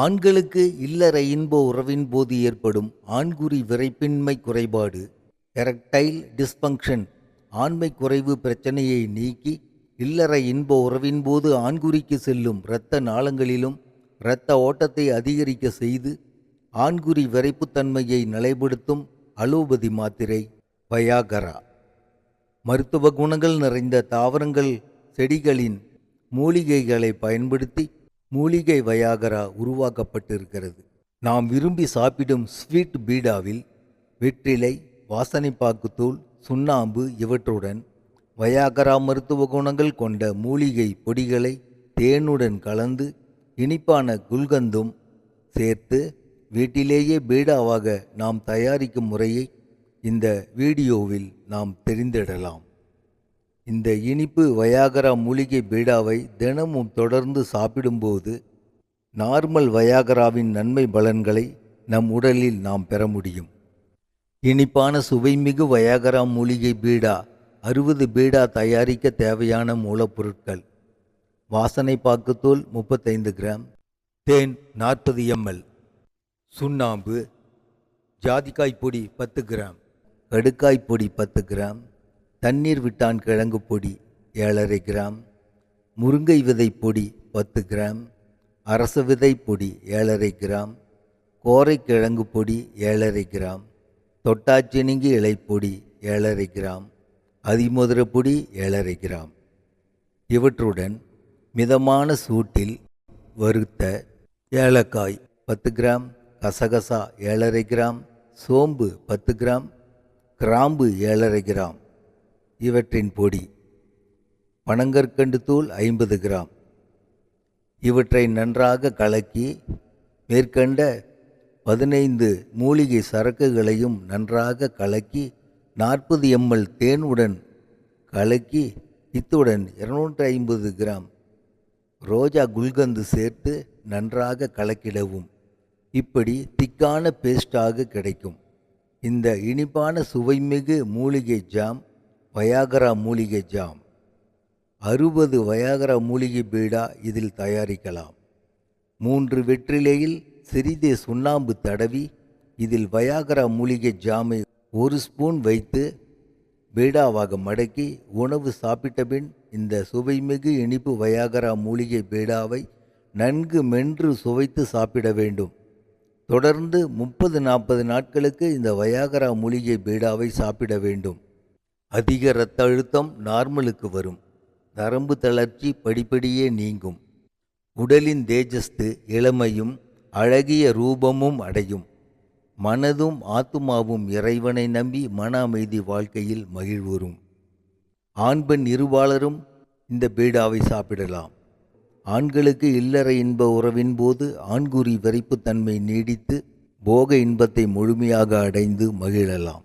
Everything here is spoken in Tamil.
ஆண்களுக்கு இல்லற இன்ப உறவின் போது ஏற்படும் ஆண்குறி விறைப்பின்மை குறைபாடு எரக்டைல் டிஸ்பங்க்ஷன் ஆண்மை குறைவு பிரச்சனையை நீக்கி இல்லற இன்ப உறவின் போது ஆண்குறிக்கு செல்லும் இரத்த நாளங்களிலும் இரத்த ஓட்டத்தை அதிகரிக்க செய்து ஆண்குறி விறைப்புத்தன்மையை நிலைப்படுத்தும் அலோபதி மாத்திரை வயாகரா. மருத்துவ குணங்கள் நிறைந்த தாவரங்கள் செடிகளின் மூலிகைகளை பயன்படுத்தி மூலிகை வயாகரா உருவாக்கப்பட்டிருக்கிறது. நாம் விரும்பி சாப்பிடும் ஸ்வீட் பீடாவில் வெற்றிலை, வாசனைப்பாக்குத்தூள், சுண்ணாம்பு இவற்றுடன் வயாகரா மருத்துவ குணங்கள் கொண்ட மூலிகை பொடிகளை தேனுடன் கலந்து இனிப்பான குல்கந்தும் சேர்த்து வீட்டிலேயே பீடாவாக நாம் தயாரிக்கும் முறையை இந்த வீடியோவில் நாம் தெரிந்திடலாம். இந்த இனிப்பு வயாகரா மூலிகை பீடாவை தினமும் தொடர்ந்து சாப்பிடும்போது நார்மல் வயாகராவின் நன்மை பலன்களை நம் உடலில் நாம் பெற முடியும். இனிப்பான சுவைமிகு வயாகரா மூலிகை பீடா 60 பீடா தயாரிக்க தேவையான மூலப்பொருட்கள்: வாசனைப்பாக்குத்தூள் 35 கிராம், தேன் 40 ml, சுண்ணாம்பு, ஜாதிக்காய் பொடி 10 கிராம், கடுக்காய் பொடி 10 கிராம், தண்ணீர் விட்டான் கிழங்கு பொடி 7.5 கிராம், முருங்கை விதை பொடி 10 கிராம், அரச விதை பொடி 7.5 கிராம், கோரை கிழங்கு பொடி 7.5 கிராம், தொட்டாச்சினிங்கி இலை பொடி 7.5 கிராம், அதிமதுர பொடி 7.5 கிராம். இவற்றுடன் மிதமான சூட்டில் வறுத்த ஏலக்காய் 10 கிராம், கசகசா 7.5 கிராம், சோம்பு 10 கிராம், கிராம்பு 7.5 கிராம் இவற்றின் பொடி, பனங்கற்கண்டு தூள் 50 கிராம். இவற்றை நன்றாக கலக்கி மேற்கண்ட 15 மூலிகை சரக்குகளையும் நன்றாக கலக்கி 40 ml தேனுடன் கலக்கி இத்துடன் 250 கிராம் ரோஜா குல்கந்து சேர்த்து நன்றாக கலக்கிடவும். இப்படி திக்கான பேஸ்டாக கிடைக்கும். இந்த இனிப்பான சுவைமிகு மூலிகை ஜாம் வயாகரா மூலிகை ஜாம் 60 வயாகரா மூலிகை பீடா இதில் தயாரிக்கலாம். 3 வெற்றிலையில் சிறிதே சுண்ணாம்பு தடவி இதில் வயாகரா மூலிகை ஜாமை 1 ஸ்பூன் வைத்து பீடாவாக மடக்கி உணவு சாப்பிட்ட பின் இந்த சுவைமிகு இனிப்பு வயாகரா மூலிகை பீடாவை நன்கு மென்று சுவைத்து சாப்பிட வேண்டும். தொடர்ந்து 30-40 நாட்களுக்கு இந்த வயாகரா மூலிகை பீடாவை சாப்பிட வேண்டும். அதிக இரத்த அழுத்தம் நார்மலுக்கு வரும். நரம்பு தளர்ச்சி படிப்படியே நீங்கும். உடலின் தேஜஸ்து இளமையும் அழகிய ரூபமும் அடையும். மனதும் ஆத்துமாவும் இறைவனை நம்பி மன அமைதி வாழ்க்கையில் மகிழ்வுறும். ஆண் பெண் இருபாலரும் இந்த பீடாவை சாப்பிடலாம். ஆண்களுக்கு இல்லற இன்ப உறவின் போது ஆண்குறி விறைப்புத்தன்மை நீடித்து போக இன்பத்தை முழுமையாக அடைந்து மகிழலாம்.